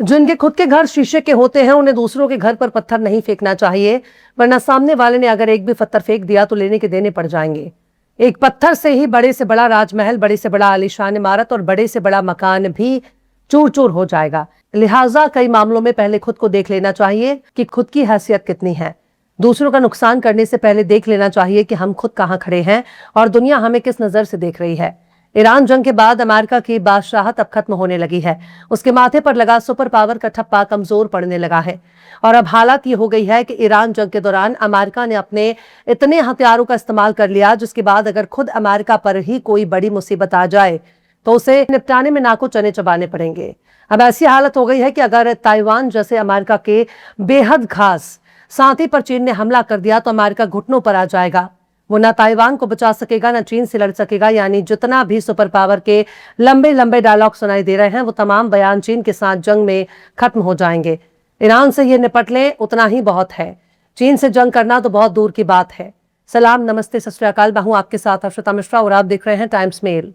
जिनके खुद के घर शीशे के होते हैं उन्हें दूसरों के घर पर पत्थर नहीं फेंकना चाहिए, वरना सामने वाले ने अगर एक भी पत्थर फेंक दिया तो लेने के देने पड़ जाएंगे। एक पत्थर से ही बड़े से बड़ा राजमहल, बड़े से बड़ा आलीशान इमारत और बड़े से बड़ा मकान भी चूर चूर हो जाएगा। लिहाजा कई मामलों में पहले खुद को देख लेना चाहिए कि खुद की हैसियत कितनी है। दूसरों का नुकसान करने से पहले देख लेना चाहिए कि हम खुद कहां खड़े हैं और दुनिया हमें किस नजर से देख रही है। ईरान जंग के बाद अमेरिका की बादशाहत अब खत्म होने लगी है। उसके माथे पर लगा सुपर पावर का ठप्पा कमजोर पड़ने लगा है और अब हालत ये हो गई है कि ईरान जंग के दौरान अमेरिका ने अपने इतने हथियारों का इस्तेमाल कर लिया, जिसके बाद अगर खुद अमेरिका पर ही कोई बड़ी मुसीबत आ जाए तो उसे निपटाने में नाको चने चबाने पड़ेंगे। अब ऐसी हालत हो गई है कि अगर ताइवान जैसे अमेरिका के बेहद खास साथी पर चीन ने हमला कर दिया तो अमेरिका घुटनों पर आ जाएगा। वो ना ताइवान को बचा सकेगा, ना चीन से लड़ सकेगा। यानी जितना भी सुपर पावर के लंबे लंबे डायलॉग सुनाई दे रहे हैं वो तमाम बयान चीन के साथ जंग में खत्म हो जाएंगे। ईरान से ये निपट लें उतना ही बहुत है, चीन से जंग करना तो बहुत दूर की बात है। सलाम, नमस्ते, सत श्री अकाल। मैं हूं आपके साथ हर्षिता मिश्रा और आप देख रहे हैं टाइम्स मेल।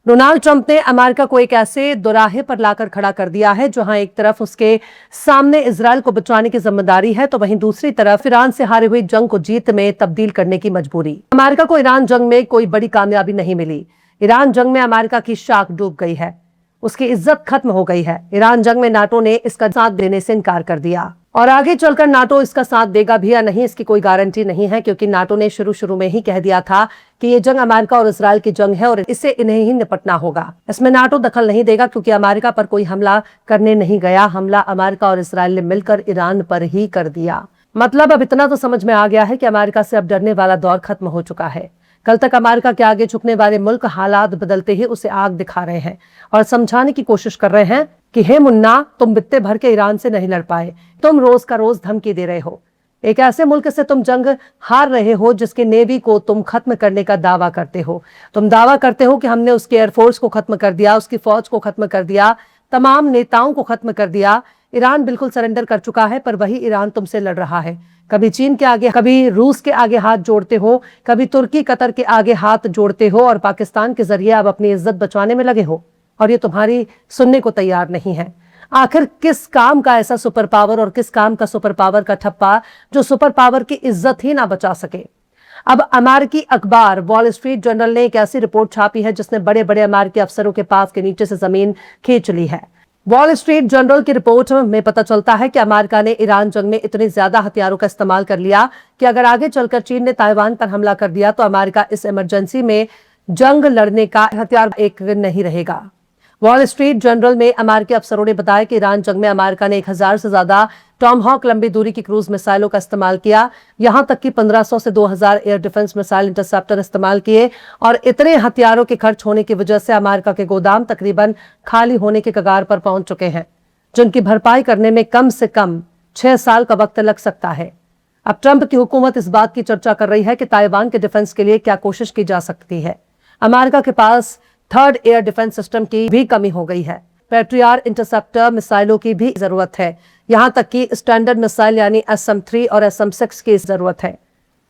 डोनाल्ड ट्रंप ने अमेरिका को एक ऐसे दोराहे पर लाकर खड़ा कर दिया है जहां एक तरफ उसके सामने इजराइल को बचाने की जिम्मेदारी है तो वहीं दूसरी तरफ ईरान से हारे हुई जंग को जीत में तब्दील करने की मजबूरी। अमेरिका को ईरान जंग में कोई बड़ी कामयाबी नहीं मिली। ईरान जंग में अमेरिका की शाख डूब गई है, उसकी इज्जत खत्म हो गई है। ईरान जंग में नाटो ने इसका साथ देने से इनकार कर दिया और आगे चलकर नाटो इसका साथ देगा भी या नहीं इसकी कोई गारंटी नहीं है, क्योंकि नाटो ने शुरू में ही कह दिया था कि ये जंग अमेरिका और इजराइल की जंग है और इससे इन्हें ही निपटना होगा। इसमें नाटो दखल नहीं देगा क्योंकि अमेरिका पर कोई हमला करने नहीं गया। हमला अमेरिका और इजराइल ने मिलकर ईरान पर ही कर दिया। मतलब अब इतना तो समझ में आ गया है कि अमेरिका से अब डरने वाला दौर खत्म हो चुका है। कल तक अमेरिका के आगे झुकने वाले मुल्क हालात बदलते ही उसे आग दिखा रहे हैं और समझाने की कोशिश कर रहे हैं कि हे मुन्ना, तुम बित्ते भर के ईरान से नहीं लड़ पाए, तुम रोज का रोज धमकी दे रहे हो। एक ऐसे मुल्क से तुम जंग हार रहे हो जिसके नेवी को तुम खत्म करने का दावा करते हो। तुम दावा करते हो कि हमने उसके एयरफोर्स को खत्म कर दिया, उसकी फौज को खत्म कर दिया, तमाम नेताओं को खत्म कर दिया। ईरान बिल्कुल सरेंडर कर चुका है, पर वही ईरान तुमसे लड़ रहा है। कभी चीन के आगे, कभी रूस के आगे हाथ जोड़ते हो, कभी तुर्की कतर के आगे हाथ जोड़ते हो और पाकिस्तान के जरिए अब अपनी इज्जत बचाने में लगे हो और ये तुम्हारी सुनने को तैयार नहीं है। आखिर किस काम का ऐसा सुपर पावर और किस काम का सुपर पावर का ठप्पा जो सुपर पावर की इज्जत ही ना बचा सके। अब अमेरिकी अखबार वॉल स्ट्रीट जर्नल ने एक ऐसी रिपोर्ट छापी है जिसने बड़े बड़े अमेरिकी अफसरों के पास के नीचे से जमीन खींच ली है। वॉल स्ट्रीट जर्नल की रिपोर्ट में पता चलता है कि अमेरिका ने ईरान जंग में इतने ज्यादा हथियारों का इस्तेमाल कर लिया कि अगर आगे चलकर चीन ने ताइवान पर हमला कर दिया तो अमेरिका इस इमरजेंसी में जंग लड़ने का हथियार एक नहीं रहेगा। वॉल स्ट्रीट जर्नल में अमेरिकी अफसरों ने बताया कि ईरान जंग में अमेरिका ने 1000 से ज्यादा टॉमहॉक लंबी दूरी की क्रूज मिसाइलों का इस्तेमाल किया। यहां तक कि 1500 से 2000 एयर डिफेंस मिसाइल इंटरसेप्टर इस्तेमाल किए और इतने हथियारों के खर्च होने की वजह से अमेरिका के गोदाम तकरीबन खाली होने के कगार पर पहुंच चुके हैं, जिनकी भरपाई करने में कम से कम 6 साल का वक्त लग सकता है। अब ट्रंप की हुकूमत इस बात की चर्चा कर रही है कि ताइवान के डिफेंस के लिए क्या कोशिश की जा सकती है। अमेरिका के पास थर्ड एयर डिफेंस सिस्टम की भी कमी हो गई है। पैट्रियट इंटरसेप्टर मिसाइलों की भी जरूरत है। यहां तक कि स्टैंडर्ड मिसाइल यानी SM-3 और SM-6 की जरूरत है।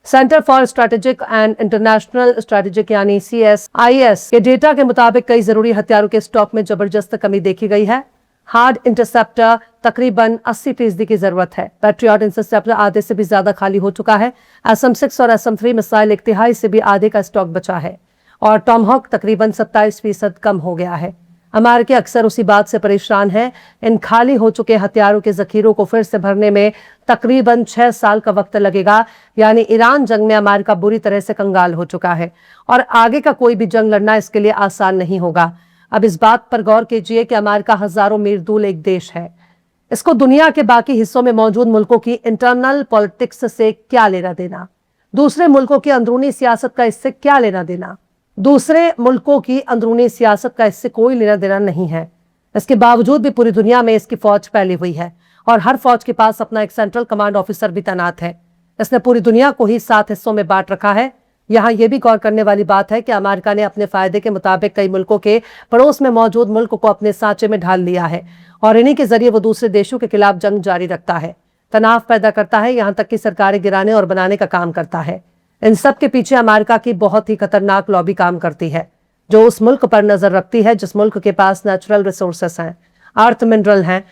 Centre for strategic and international strategic यानी CSIS के डेटा के मुताबिक कई जरूरी हथियारों के स्टॉक में जबरदस्त कमी देखी गई है। हार्ड इंटरसेप्टर तकरीबन 80% की जरूरत है। पैट्रियट इंटरसेप्टर आधे से भी ज्यादा खाली हो चुका है। SM-6 और SM-3 मिसाइल 1/3 से भी आधे का स्टॉक बचा है और टॉमहॉक तकरीबन 27% कम हो गया है। अमेरिका अक्सर उसी बात से परेशान है। इन खाली हो चुके हथियारों के जखीरों को फिर से भरने में तकरीबन 6 साल का वक्त लगेगा। यानी ईरान जंग में अमेरिका बुरी तरह से कंगाल हो चुका है और आगे का कोई भी जंग लड़ना इसके लिए आसान नहीं होगा। अब इस बात पर गौर कीजिए कि अमेरिका हजारों मील दूर एक देश है। इसको दुनिया के बाकी हिस्सों में मौजूद मुल्कों की इंटरनल पॉलिटिक्स से क्या लेना देना, दूसरे मुल्कों की अंदरूनी सियासत का इससे क्या लेना देना। दूसरे मुल्कों की अंदरूनी सियासत का इससे कोई लेना देना नहीं है। इसके बावजूद भी पूरी दुनिया में इसकी फौज फैली हुई है और हर फौज के पास अपना एक सेंट्रल कमांड ऑफिसर भी तैनात है। इसने पूरी दुनिया को ही 7 हिस्सों में बांट रखा है। यहाँ यह भी गौर करने वाली बात है कि अमेरिका ने अपने फायदे के मुताबिक कई मुल्कों के पड़ोस में मौजूद मुल्क को अपने सांचे में ढाल लिया है और इन्हीं के जरिए वो दूसरे देशों के खिलाफ जंग जारी रखता है, तनाव पैदा करता है, यहाँ तक कि सरकारें गिराने और बनाने का काम करता है। इन सब के पीछे अमेरिका की बहुत ही खतरनाक लॉबी काम करती है जो उस मुल्क पर नजर रखती है जिस मुल्क के पास नेचुरल रिसोर्सेस हैं, अर्थ मिनरल हैं,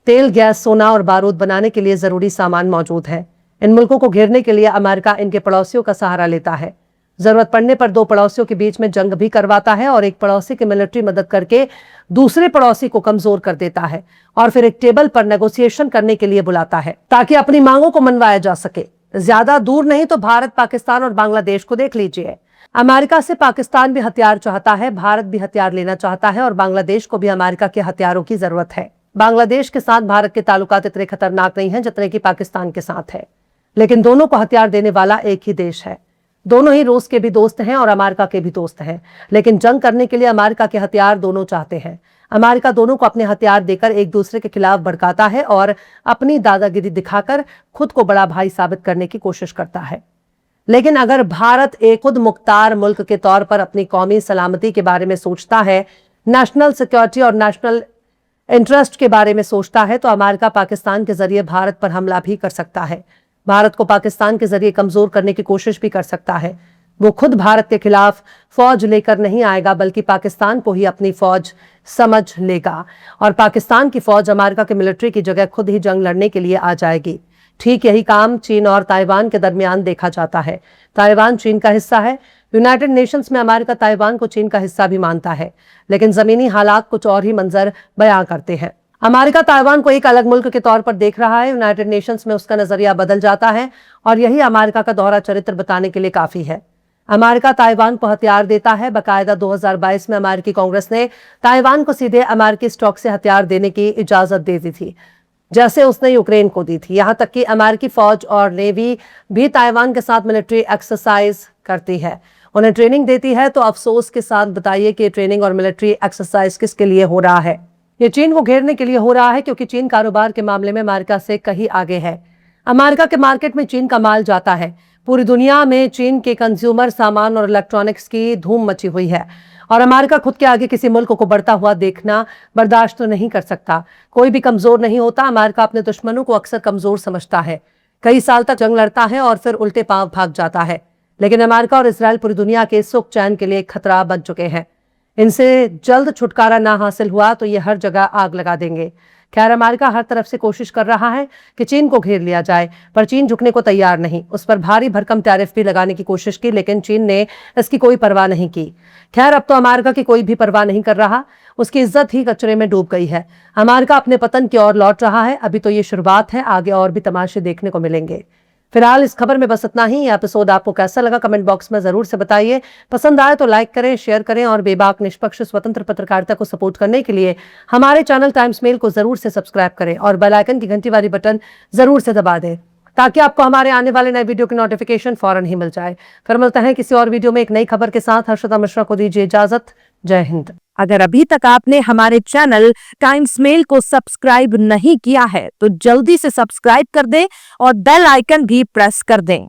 तेल, गैस, सोना और बारूद बनाने के लिए जरूरी सामान मौजूद है। इन मुल्कों को घेरने के लिए अमेरिका इनके पड़ोसियों का सहारा लेता है। जरूरत पड़ने पर दो पड़ोसियों के बीच में जंग भी करवाता है और एक पड़ोसी की मिलिट्री मदद करके दूसरे पड़ोसी को कमजोर कर देता है और फिर एक टेबल पर नेगोशिएशन करने के लिए बुलाता है ताकि अपनी मांगों को मनवाया जा सके। ज्यादा दूर नहीं तो भारत, पाकिस्तान और बांग्लादेश को देख लीजिए। अमेरिका से पाकिस्तान भी हथियार चाहता है, भारत भी हथियार लेना चाहता है और बांग्लादेश को भी अमेरिका के हथियारों की जरूरत है। बांग्लादेश के साथ भारत के ताल्लुकात इतने खतरनाक नहीं हैं जितने कि पाकिस्तान के साथ है, लेकिन दोनों को हथियार देने वाला एक ही देश है। दोनों ही रूस के भी दोस्त हैं और अमेरिका के भी दोस्त हैं, लेकिन जंग करने के लिए अमेरिका के हथियार दोनों चाहते हैं। अमेरिका दोनों को अपने हथियार देकर एक दूसरे के खिलाफ भड़काता है और अपनी दादागिरी दिखाकर खुद को बड़ा भाई साबित करने की कोशिश करता है। लेकिन अगर भारत एक खुद मुख्तार मुल्क के तौर पर अपनी कौमी सलामती के बारे में सोचता है, नेशनल सिक्योरिटी और नेशनल इंटरेस्ट के बारे में सोचता है, तो अमेरिका पाकिस्तान के जरिए भारत पर हमला भी कर सकता है। भारत को पाकिस्तान के जरिए कमजोर करने की कोशिश भी कर सकता है। वो खुद भारत के खिलाफ फौज लेकर नहीं आएगा, बल्कि पाकिस्तान को ही अपनी फौज समझ लेगा और पाकिस्तान की फौज अमेरिका के मिलिट्री की जगह खुद ही जंग लड़ने के लिए आ जाएगी। ठीक यही काम चीन और ताइवान के दरमियान देखा जाता है। ताइवान चीन का हिस्सा है। यूनाइटेड नेशंस में अमेरिका ताइवान को चीन का हिस्सा भी मानता है, लेकिन जमीनी हालात कुछ और ही मंजर बयां करते हैं। अमेरिका ताइवान को एक अलग मुल्क के तौर पर देख रहा है। यूनाइटेड नेशंस में उसका नजरिया बदल जाता है और यही अमेरिका का दोहरा चरित्र बताने के लिए काफी है। अमेरिका ताइवान को हथियार देता है। बाकायदा 2022 में अमेरिकी कांग्रेस ने ताइवान को सीधे अमेरिकी स्टॉक से हथियार देने की इजाजत दे दी थी, जैसे उसने यूक्रेन को दी थी। यहां तक कि अमेरिकी फौज और नेवी भी ताइवान के साथ मिलिट्री एक्सरसाइज करती है, उन्हें ट्रेनिंग देती है। तो अफसोस के साथ बताइए कि ट्रेनिंग और मिलिट्री एक्सरसाइज किसके लिए हो रहा है? ये चीन को घेरने के लिए हो रहा है, क्योंकि चीन कारोबार के मामले में अमेरिका से कहीं आगे है। अमेरिका के मार्केट में चीन का माल जाता है। पूरी दुनिया में चीन के कंज्यूमर सामान और इलेक्ट्रॉनिक्स की धूम मची हुई है और अमेरिका खुद के आगे किसी मुल्क को बढ़ता हुआ देखना बर्दाश्त तो नहीं कर सकता। कोई भी कमजोर नहीं होता। अमेरिका अपने दुश्मनों को अक्सर कमजोर समझता है, कई साल तक जंग लड़ता है और फिर उल्टे पांव भाग जाता है। लेकिन अमेरिका और इसराइल पूरी दुनिया के सुख चैन के लिए एक खतरा बन चुके हैं। इनसे जल्द छुटकारा ना हासिल हुआ तो ये हर जगह आग लगा देंगे। खैर, अमेरिका हर तरफ से कोशिश कर रहा है कि चीन को घेर लिया जाए, पर चीन झुकने को तैयार नहीं। उस पर भारी भरकम टैरिफ भी लगाने की कोशिश की, लेकिन चीन ने इसकी कोई परवाह नहीं की। खैर, अब तो अमेरिका की कोई भी परवाह नहीं कर रहा। उसकी इज्जत ही कचरे में डूब गई है। अमेरिका अपने पतन की ओर लौट रहा है। अभी तो ये शुरुआत है, आगे और भी तमाशे देखने को मिलेंगे। फिलहाल इस खबर में बस इतना ही। यह एपिसोड आपको कैसा लगा कमेंट बॉक्स में जरूर से बताइए। पसंद आए तो लाइक करें, शेयर करें और बेबाक, निष्पक्ष, स्वतंत्र पत्रकारिता को सपोर्ट करने के लिए हमारे चैनल टाइम्स मेल को जरूर से सब्सक्राइब करें और बेल आइकन की घंटी वाली बटन जरूर से दबा दें, ताकि आपको हमारे आने वाले नए वीडियो की नोटिफिकेशन फौरन ही मिल जाए। फिर मिलते हैं किसी और वीडियो में एक नई खबर के साथ। हर्षदा मिश्रा को दीजिए इजाजत। जय हिंद। अगर अभी तक आपने हमारे चैनल टाइम्स मेल को सब्सक्राइब नहीं किया है तो जल्दी से सब्सक्राइब कर दें और बेल आइकन भी प्रेस कर दें।